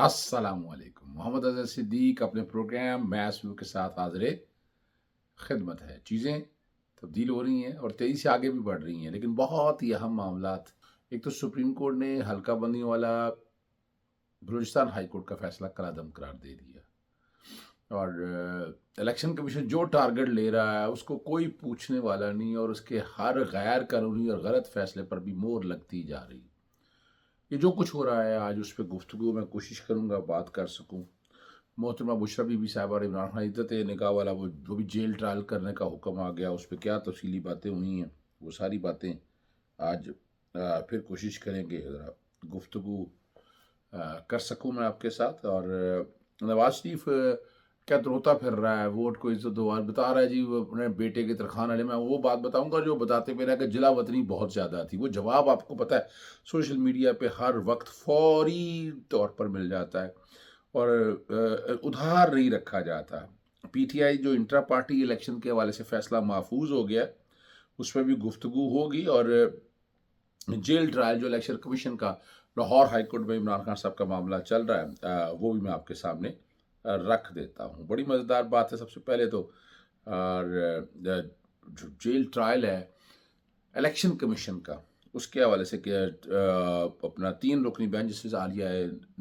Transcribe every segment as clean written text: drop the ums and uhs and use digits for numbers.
अस्सलाम वालेकुम। मोहम्मद अज़हर सिद्दीक अपने प्रोग्राम मैथ्स व्यू के साथ हाज़िर खिदमत है। चीज़ें तब्दील हो रही हैं और तेज़ी से आगे भी बढ़ रही हैं, लेकिन बहुत ही अहम मामलात। एक तो सुप्रीम कोर्ट ने हल्का बंदियों वाला बलूचिस्तान हाई कोर्ट का फैसला कलादम करार दे दिया और इलेक्शन कमीशन जो टारगेट ले रहा है उसको कोई पूछने वाला नहीं और उसके हर गैर कानूनी और गलत फैसले पर भी मोहर लगती जा रही। ये जो कुछ हो रहा है आज उस पर गुफ्तगू मैं कोशिश करूँगा बात कर सकूँ। मोहतरमा बुशरा बीबी साहब और इमरान खान इद्दत निकाह वाला वो जो भी जेल ट्रायल करने का हुक्म आ गया, उस पर क्या तफसीली बातें हुई हैं, वो सारी बातें आज फिर कोशिश करेंगे ज़रा गुफ्तगू कर सकूँ मैं आपके साथ। और नवाज शरीफ क्या रोता फिर रहा है, वोट को इज्जत दो, आज बता रहा है जी वो अपने बेटे के तरखान वाले। मैं वो बात बताऊंगा जो बताते पे रहा कि जिला वतनी बहुत ज़्यादा थी। वो जवाब आपको पता है सोशल मीडिया पे हर वक्त फौरी तौर पर मिल जाता है और उधार नहीं रखा जाता। पीटीआई जो इंट्रा पार्टी इलेक्शन के हवाले से फैसला महफूज हो गया, उस पर भी गुफ्तगू होगी। और जेल ट्रायल जो इलेक्शन कमीशन का लाहौर हाई कोर्ट में इमरान खान साहब का मामला चल रहा है, वो भी मैं आपके सामने रख देता हूँ। बड़ी मज़ेदार बात है सबसे पहले तो, और जो जेल ट्रायल है इलेक्शन कमीशन का, उसके हवाले से कि अपना 3 रुकनी बेंच जस्टिस आलिया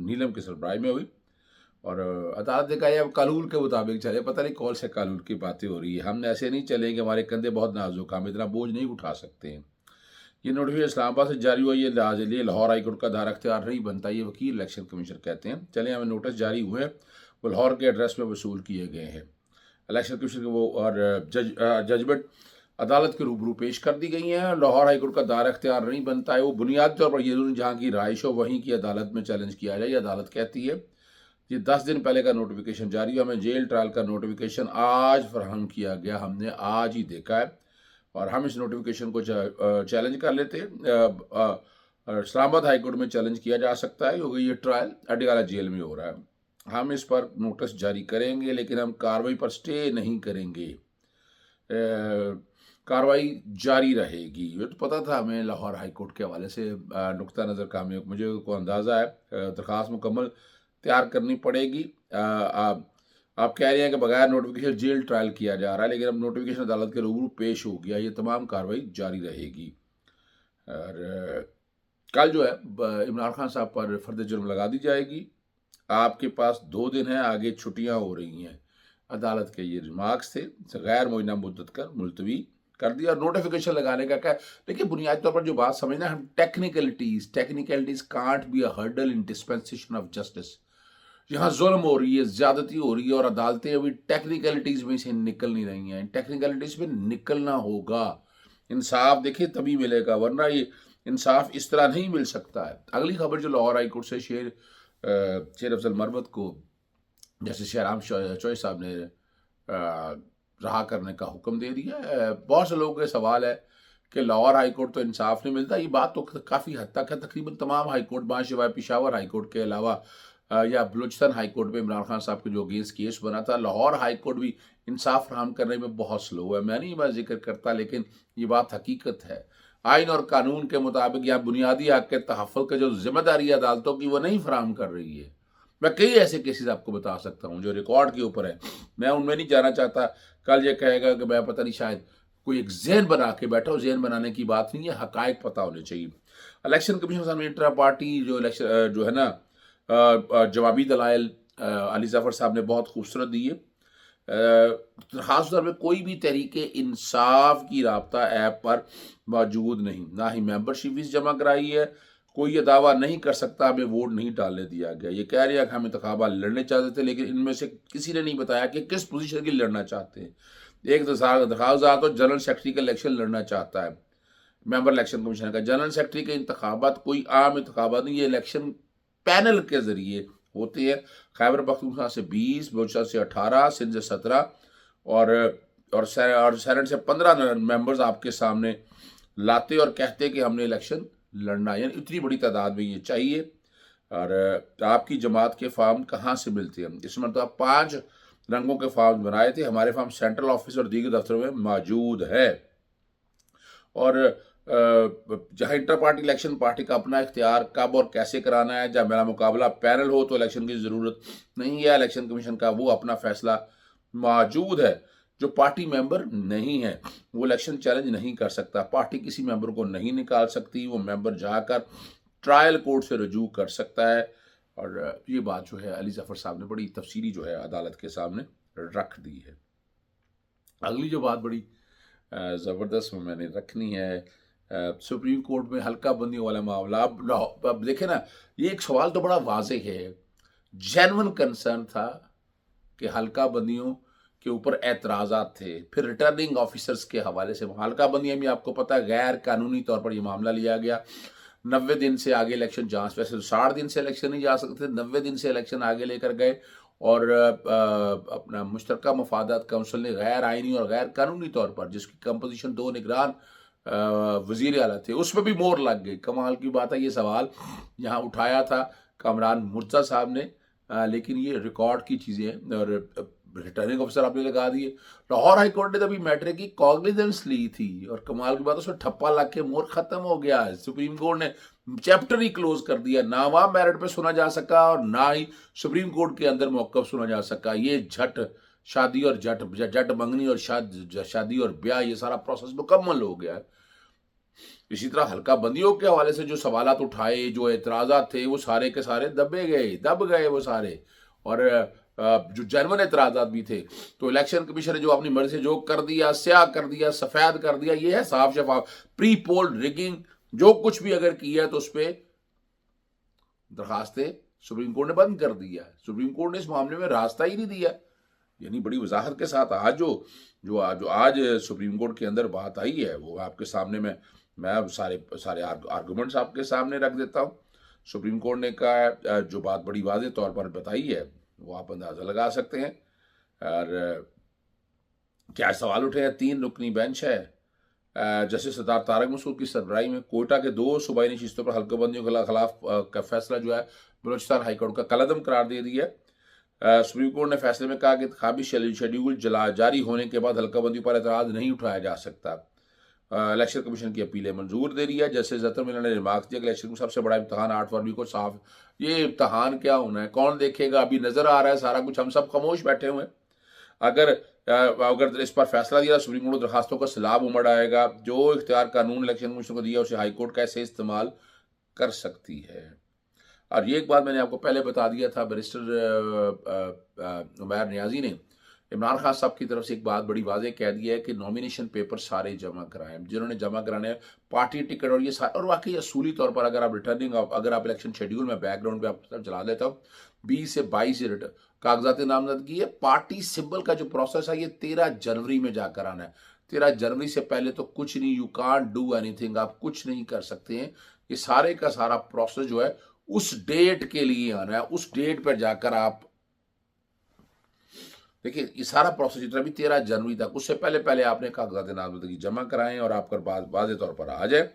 नीलम की सरबराही में हुई और अदालत ने कहा अब कानून के मुताबिक चले। पता नहीं कौन से कानून की बातें हो रही है। हम ऐसे नहीं चलेंगे, हमारे कंधे बहुत नाजुक, हम इतना बोझ नहीं उठा सकते हैं। ये नोटिफिकेशन इस्लामाबाद से जारी हुआ, ये लाहौर हाई कोर्ट का दायरा अख्तियार नहीं बनता, ये वकील इलेक्शन कमीशन कहते हैं। चले हमें नोटिस जारी हुए हैं, वो लाहौर के एड्रेस में वसूल किए गए हैं। इलेक्शन कमीशन के वो और जजमेंट अदालत के रूबरू पेश कर दी गई हैं। लाहौर हाई कोर्ट का दायरा अख्तियार नहीं बनता है, वो बुनियादी तौर पर ये जहाँ की राइश हो वहीं की अदालत में चैलेंज किया जाए। अदालत कहती है ये 10 दिन पहले का नोटिफिकेशन जारी हुआ, हमें जेल ट्रायल का नोटिफिकेशन आज फराहम किया गया, हमने आज ही देखा है और हम इस नोटिफिकेशन को चैलेंज कर लेते हैं। इस्लामाबाद हाई कोर्ट में चैलेंज किया जा सकता है क्योंकि ये ट्रायल अडयाला जेल में हो रहा है। हम इस पर नोटिस जारी करेंगे लेकिन हम कार्रवाई पर स्टे नहीं करेंगे, कार्रवाई जारी रहेगी। ये तो पता था हमें लाहौर हाई कोर्ट के हवाले से नुक्ता नज़र का हमें मुझे को अंदाज़ा है। दरख्वास्त मुकम्मल तैयार करनी पड़ेगी। आप कह रहे हैं कि बगैर नोटिफिकेशन जेल ट्रायल किया जा रहा है, लेकिन अब नोटिफिकेशन अदालत के रूबरू पेश हो गया, ये तमाम कार्रवाई जारी रहेगी। और कल जो है इमरान खान साहब पर फर्द जुर्म लगा दी जाएगी। आपके पास 2 दिन है, आगे छुट्टियां हो रही हैं। अदालत के ये रिमार्क्स थे, गैर मुअय्यना मुद्दत कर मुलतवी कर दिया और नोटिफिकेशन लगाने का क्या। देखिए बुनियादी तौर पर जो बात समझना, हम technicalities can't be a hurdle in dispensation of justice. यहाँ जुल्म हो रही है, ज्यादती हो रही है और अदालतें अभी टेक्निकलिटीज में से निकल नहीं रही हैं। टेक्निकलिटीज में निकलना होगा, इंसाफ देखिए तभी मिलेगा, वरना ये इंसाफ इस तरह नहीं मिल सकता है। अगली खबर जो लाहौर हाई कोर्ट से शेर अफजल मरवत को जैसे शहराम चौधरी साहब ने रहा करने का हुक्म दे दिया। बहुत से लोगों के सवाल है कि लाहौर हाई कोर्ट तो इंसाफ नहीं मिलता। ये बात तो काफ़ी हद तक है। तकरीबन तमाम हाई कोर्ट बाशिवाय पिशावर हाई कोर्ट के अलावा या बलूचिस्तान हाई कोर्ट में इमरान खान साहब के जो अगेंस्ट केस बना था, लाहौर हाई कोर्ट भी इंसाफ फराहम करने में बहुत स्लो है। मैं नहीं मैं जिक्र करता, लेकिन ये बात हकीकत है। आइन और कानून के मुताबिक या बुनियादी हक के तहफ़्फ़ुज़ की जो जिम्मेदारी है अदालतों की, वो नहीं फराहम कर रही है। मैं कई ऐसे केसेस आपको बता सकता हूँ जो रिकॉर्ड के ऊपर है, मैं उनमें नहीं जाना चाहता। कल ये कहेगा कि मैं पता नहीं, शायद कोई एक जहन बना के बैठा हो। जहन बनाने की बात नहीं है, हकायक पता होने चाहिए। इलेक्शन कमीशन सामने इंट्रा पार्टी जो इलेक्शन जो है ना, जवाबी दलाइल अली जफ़र साहब ने बहुत खूबसूरत दी है। खास तौर पर कोई भी तरीके इंसाफ की राब्ता ऐप पर मौजूद नहीं, ना ही मेंबरशिप फीस जमा कराई है। कोई ये दावा नहीं कर सकता हमें वोट नहीं डालने दिया गया। ये कह रहे हैं कि हम इंतखाबात लड़ने चाहते थे, लेकिन इनमें से किसी ने नहीं बताया कि किस पोजीशन की लड़ना चाहते हैं। एक दरख्वास्त तो जनरल सेक्रेटरी का इलेक्शन लड़ना चाहता है, मेंबर इलेक्शन कमीशन का। जनरल सेक्रेटरी के इंतखाबात कोई आम इंतखाबात नहीं, ये इलेक्शन पैनल के जरिए होते हैं। खैबर पख्तूनख्वा से 20, बलूचिस्तान से 18, सिंध से 17 और सेनेट से 15 मेंबर्स आपके सामने लाते और कहते कि हमने इलेक्शन लड़ना है। यानी इतनी बड़ी तादाद में ये चाहिए। और आपकी जमात के फार्म कहाँ से मिलते हैं? इस मतलब 5 रंगों के फार्म बनाए थे। हमारे फार्म सेंट्रल ऑफिस और दीगर दफ्तरों में मौजूद है। और جہاں انٹر پارٹی الیکشن پارٹی کا اپنا اختیار کب اور کیسے کرانا ہے، جب میرا مقابلہ پینل ہو تو الیکشن کی ضرورت نہیں ہے، الیکشن کمیشن کا وہ اپنا فیصلہ موجود ہے۔ جو پارٹی ممبر نہیں ہے وہ الیکشن چیلنج نہیں کر سکتا، پارٹی کسی ممبر کو نہیں نکال سکتی، وہ ممبر جا کر ٹرائل کورٹ سے رجوع کر سکتا ہے۔ اور یہ بات جو ہے علی ظفر صاحب نے بڑی تفصیلی جو ہے عدالت کے سامنے رکھ دی ہے۔ اگلی جو بات بڑی زبردست میں نے رکھنی ہے، سپریم کورٹ میں حلقہ بندیوں والا معاملہ۔ اب دیکھیں نا، یہ ایک سوال تو بڑا واضح ہے، جینون کنسرن تھا کہ حلقہ بندیوں کے اوپر اعتراضات تھے، پھر ریٹرننگ آفیسرز کے حوالے سے حلقہ بندیاں بھی آپ کو پتہ غیر قانونی طور پر یہ معاملہ لیا گیا، 90 دن سے آگے الیکشن جانچ، ویسے 60 دن سے الیکشن نہیں جا سکتے، 90 دن سے الیکشن آگے لے کر گئے، اور اپنا مشترکہ مفادات کونسل نے غیر آئینی اور غیر قانونی طور پر، جس کی کمپوزیشن 2 نگران وزیر اعلیٰ تھے، اس پہ بھی مور لگ گئی۔ کمال کی بات ہے، یہ سوال یہاں اٹھایا تھا کامران مرزا صاحب نے، لیکن یہ ریکارڈ کی چیزیں ہیں، اور ریٹرننگ آفیسر آپ نے لگا دیے۔ لاہور ہائی کورٹ نے تبھی میٹر کی کاگنیزنس لی تھی، اور کمال کی بات اس میں ٹھپا لگ کے مور ختم ہو گیا۔ سپریم کورٹ نے چیپٹر ہی کلوز کر دیا، نہ وہاں میرٹ پہ سنا جا سکا اور نہ ہی سپریم کورٹ کے اندر موقف سنا جا سکا۔ یہ جھٹ شادی اور جٹ منگنی اور شادی اور بیاہ، یہ سارا پروسیس مکمل ہو گیا ہے۔ اسی طرح حلقہ بندیوں کے حوالے سے جو سوالات اٹھائے، جو اعتراضات تھے، وہ سارے کے سارے دب گئے وہ سارے، اور جو جرمن اعتراضات بھی تھے، تو الیکشن کمیشن نے جو اپنی مرضی سے جو کر دیا، سیاہ کر دیا، سفید کر دیا، یہ ہے صاف شفاف پری پول ریگنگ، جو کچھ بھی اگر کیا ہے تو اس پہ درخواستیں سپریم کورٹ نے بند کر دیا ہے۔ سپریم کورٹ نے اس معاملے میں راستہ ہی نہیں دیا، یعنی بڑی وضاحت کے ساتھ آج جو آج سپریم کورٹ کے اندر بات آئی ہے، وہ آپ کے سامنے میں سارے آرگومنٹس آپ کے سامنے رکھ دیتا ہوں۔ سپریم کورٹ نے کہا، جو بات بڑی واضح طور پر بتائی ہے وہ آپ اندازہ لگا سکتے ہیں۔ اور کیا سوال اٹھے ہیں، 3 رکنی بینچ ہے، جسٹس سردار طارق مسعود کی سربراہی میں کوئٹہ کے 2 صوبائی نشستوں پر حلقہ بندیوں کے خلاف کا فیصلہ جو ہے بلوچستان ہائی کورٹ کا کالعدم قرار دے دیا ہے۔ سپریم کورٹ نے فیصلے میں کہا کہ انتخابی شیڈیول جاری ہونے کے بعد حلقہ بندی پر اعتراض نہیں اٹھایا جا سکتا۔ الیکشن کمیشن کی اپیلیں منظور دے رہی ہے۔ جیسے زطر ملن نے ریمارک دیا کہ الیکشن میں سب سے بڑا امتحان 8 فروری کو صاف، یہ امتحان کیا ہونا ہے، کون دیکھے گا، ابھی نظر آ رہا ہے سارا کچھ، ہم سب خاموش بیٹھے ہوئے ہیں۔ اگر اس پر فیصلہ دیا، سپریم کورٹ درخواستوں کا سیلاب امڑ آئے گا، جو اختیار قانون الیکشن کمیشن کو دیا اسے ہائی کورٹ کیسے استعمال کر سکتی ہے۔ اور یہ ایک بات میں نے آپ کو پہلے بتا دیا تھا، بیرسٹر عمیر نیازی نے عمران خان صاحب کی طرف سے ایک بات بڑی واضح کہہ دی ہے کہ نامینیشن پیپر سارے جمع کرائیں، جنہوں نے جمع کرانے ہیں، پارٹی ٹکٹ اور یہ سارے، اور واقعی اصولی طور پر اگر آپ اگر آپ الیکشن شیڈیول میں بیک گراؤنڈ پہ آپ چلا دیتا ہوں، 20 سے 22 کاغذات نامزدگی ہے، پارٹی سمبل کا جو پروسیس ہے یہ 13 جنوری میں جا کر آنا ہے۔ 13 جنوری سے پہلے تو کچھ نہیں، you can't do any thing, آپ کچھ نہیں کر سکتے ہیں۔ یہ سارے کا سارا پروسیس جو ہے اس ڈیٹ کے لیے آنا ہے، اس ڈیٹ پر جا کر آپ دیکھیں، یہ سارا پروسیس جتنا بھی 13 جنوری تک، اس سے پہلے آپ نے کاغذات نامزدگی جمع کرائیں اور آپ کا واضح طور پر آ جائے۔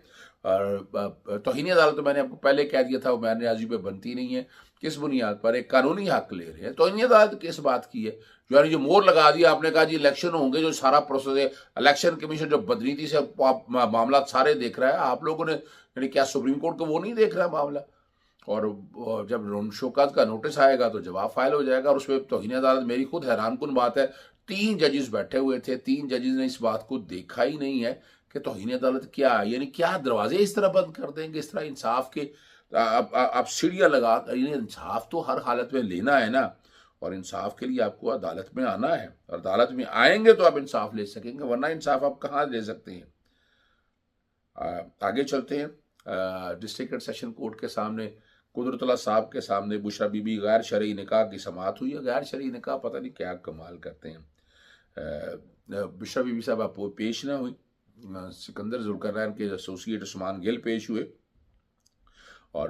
اور توہین عدالت تو میں نے آپ کو پہلے کہہ دیا تھا، وہ عمیر نیازی پہ بنتی نہیں ہے، کس بنیاد پر؟ ایک قانونی حق لے رہے ہیں۔ توہین عدالت کس بات کی ہے؟ یعنی جو مور لگا دیا، آپ نے کہا جی الیکشن ہوں گے، جو سارا پروسیس ہے، الیکشن کمیشن جو بدنیتی سے معاملات سارے دیکھ رہا ہے، آپ لوگوں نے یعنی کیا سپریم کورٹ کو وہ نہیں دیکھ رہا معاملہ؟ اور جب شوکات کا نوٹس آئے گا تو جواب فائل ہو جائے گا، اور اس پہ توہین عدالت، میری خود حیران کن بات ہے، 3 ججز بیٹھے ہوئے تھے، 3 ججز نے اس بات کو دیکھا ہی نہیں ہے کہ توہین عدالت کیا ہے، یعنی کیا دروازے اس طرح بند کر دیں گے، اس طرح انصاف کے آپ سیڑھیاں لگا، یعنی انصاف تو ہر حالت میں لینا ہے نا، اور انصاف کے لیے آپ کو عدالت میں آنا ہے، اور عدالت میں آئیں گے تو آپ انصاف لے سکیں گے، ورنہ انصاف آپ کہاں لے سکتے ہیں۔ آگے چلتے ہیں، ڈسٹرکٹ سیشن کورٹ کے سامنے قدرت اللہ صاحب کے سامنے بشرا بی بی غیر شرعی نکاح کی سماعت ہوئی ہے۔ غیر شرعی نکاح پتہ نہیں کیا کمال کرتے ہیں۔ بشرا بی بی صاحب آپ پیش نہ ہوئی، سکندر ذوالقرنین کے ایسوسیٹ عثمان گل پیش ہوئے، اور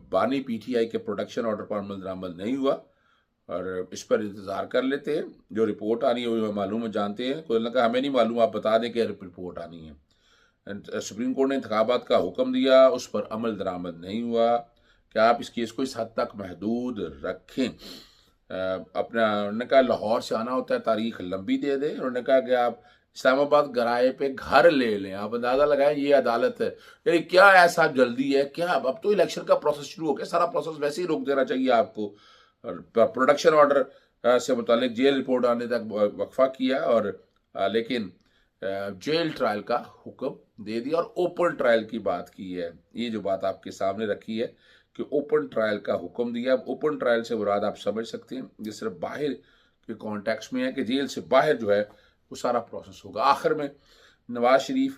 بانی پی ٹی آئی کے پروڈکشن آرڈر پر عمل درآمد نہیں ہوا، اور اس پر انتظار کر لیتے ہیں، جو رپورٹ آنی ہے وہ معلوم ہے، جانتے ہیں، کوئی نے کہا ہمیں نہیں معلوم، آپ بتا دیں کہ رپورٹ آنی ہے۔ سپریم کورٹ نے انتخابات کا حکم دیا، اس پر عمل درآمد نہیں ہوا کہ آپ اس کیس کو اس حد تک محدود رکھیں۔ انہوں نے کہا لاہور سے آنا ہوتا ہے، تاریخ لمبی دے دیں، انہوں نے کہا کہ آپ इस्लामाबाद गराए पे घर ले लें। आप अंदाज़ा लगाएं, ये अदालत है। यानी क्या ऐसा जल्दी है क्या? अब तो इलेक्शन का प्रोसेस शुरू हो गया, सारा प्रोसेस वैसे ही रोक देना चाहिए आपको। और प्रोडक्शन ऑर्डर से मुतालिक जेल रिपोर्ट आने तक वक्फा किया, और लेकिन जेल ट्रायल का हुक्म दे दिया और ओपन ट्रायल की बात की है। ये जो बात आपके सामने रखी है कि ओपन ट्रायल का हुक्म दिया। अब ओपन ट्रायल से मुराद आप समझ सकते हैं, ये सिर्फ बाहर के कॉन्टेक्स्ट में है कि जेल से बाहर जो है वो सारा प्रोसेस होगा। आखिर में नवाज शरीफ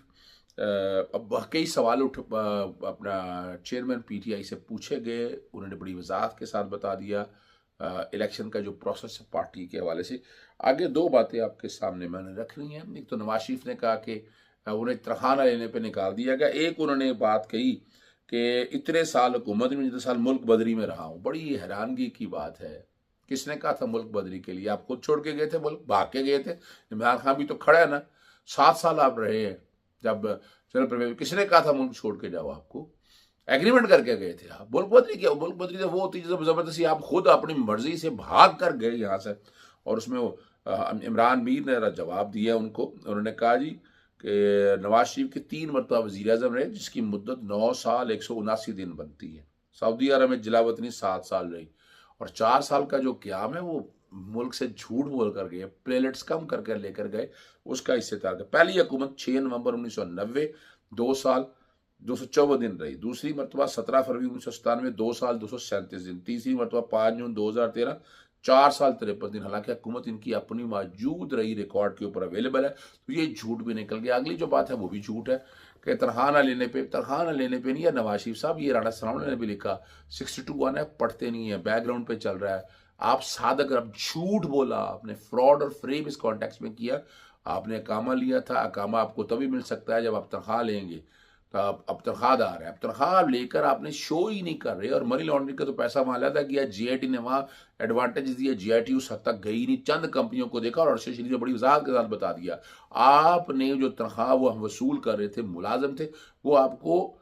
अब कई सवाल अपना चेयरमैन पीटीआई से पूछे गए, उन्होंने बड़ी वजाहत के साथ बता दिया इलेक्शन का जो प्रोसेस है पार्टी के हवाले से। आगे दो बातें आपके सामने मैंने रखनी हैं। एक तो नवाज शरीफ ने कहा कि उन्हें तनख्वाह लेने पे निकाल दिया गया। एक उन्होंने बात कही कि इतने साल हुकूमत में, जितने साल मुल्क बदरी में रहा हूँ। बड़ी हैरानगी की बात है, किसने कहा था मुल्क बदरी के लिए? आप खुद छोड़ के गए थे मुल्क, भाग के गए थे। इमरान खान भी तो खड़ा है ना, 7 साल आप रहे हैं। जब चलो, किसने कहा था मुल्क छोड़ के जाओ? आपको एग्रीमेंट करके गए थे आप। मुल्क बदरी क्या? मुल्क बदरी तो वो होती है जब जबरदस्ती आप खुद अपनी मर्जी से भाग कर गए यहाँ से। और उसमें वो इमरान मीर ने जवाब दिया उनको। उन्होंने कहा जी कि नवाज शरीफ के 3 मरतबा वज़ीर आज़म रहे, जिसकी मुद्दत 9 साल 179 दिन बनती है। सऊदी अरब में जिलावतनी 7 साल रही, और 4 साल का जो क्याम है वो मुल्क से झूठ बोल कर गए, प्लेलेट्स कम करके लेकर गए, उसका हिस्सेदार था। पहली हुकूमत 6 नवंबर 1990, 2 साल 214 दिन रही। दूसरी मरतबा 17 फरवरी 1997, 2 साल 237 दिन। तीसरी मरतबा 5 जून 2013, 4 साल 53 दिन। हालांकि हुकूमत इनकी अपनी मौजूद रही, रिकॉर्ड के ऊपर अवेलेबल है, तो ये झूठ भी निकल गया। अगली जो बात है वो भी झूठ है कि तनख्वाह न लेने पे नहीं है। नवाज शरीफ साहब, ये राणा सनावला ने भी लिखा, 62 है, पढ़ते नहीं है, बैकग्राउंड पे चल रहा है। आप सादक, अब झूठ बोला आपने, फ्रॉड और फ्रेम इस कॉन्टेक्स्ट में किया। आपने अकामा लिया था, अकामा आपको तभी मिल सकता है जब आप तनख्वाह लेंगे। तो अब तनख्वाहदार है, अब तनख्वाह लेकर आपने शो ही नहीं कर रहे, और मनी लॉन्ड्रिंग का तो पैसा मालियादा किया। जीआईटी ने वहाँ एडवांटेज दिया, जीआईटी उस हद तक गई नहीं, चंद कंपनियों को देखा, और अरशद शरीफ ने बड़ी वजाहत के साथ बता दिया। आपने जो तनख्वाह वो हम वसूल कर रहे थे, मुलाजम थे, वो आपको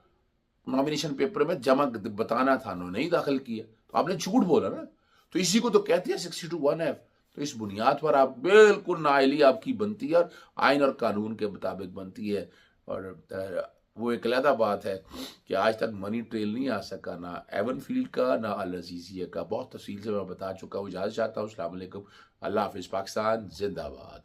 नॉमिनेशन पेपर में जमा बताना था, उन्होंने नहीं दाखिल किया, तो आपने झूठ बोला ना। तो इसी को तो कहते हैं 62(1)F। तो इस बुनियाद पर आप बिल्कुल नाअहली आपकी बनती है, और आइन और कानून के मुताबिक बनती है। और वो एक अलग बात है कि आज तक मनी ट्रेल नहीं आ सका, ना एवन फील्ड का, ना अल अजीजिया का। बहुत तफसील से मैं बता चुका हूँ। इजाज़त चाहता हूँ। अस्सलाम वालेकुम। अल्लाह हाफिज़। पाकिस्तान जिंदाबाद।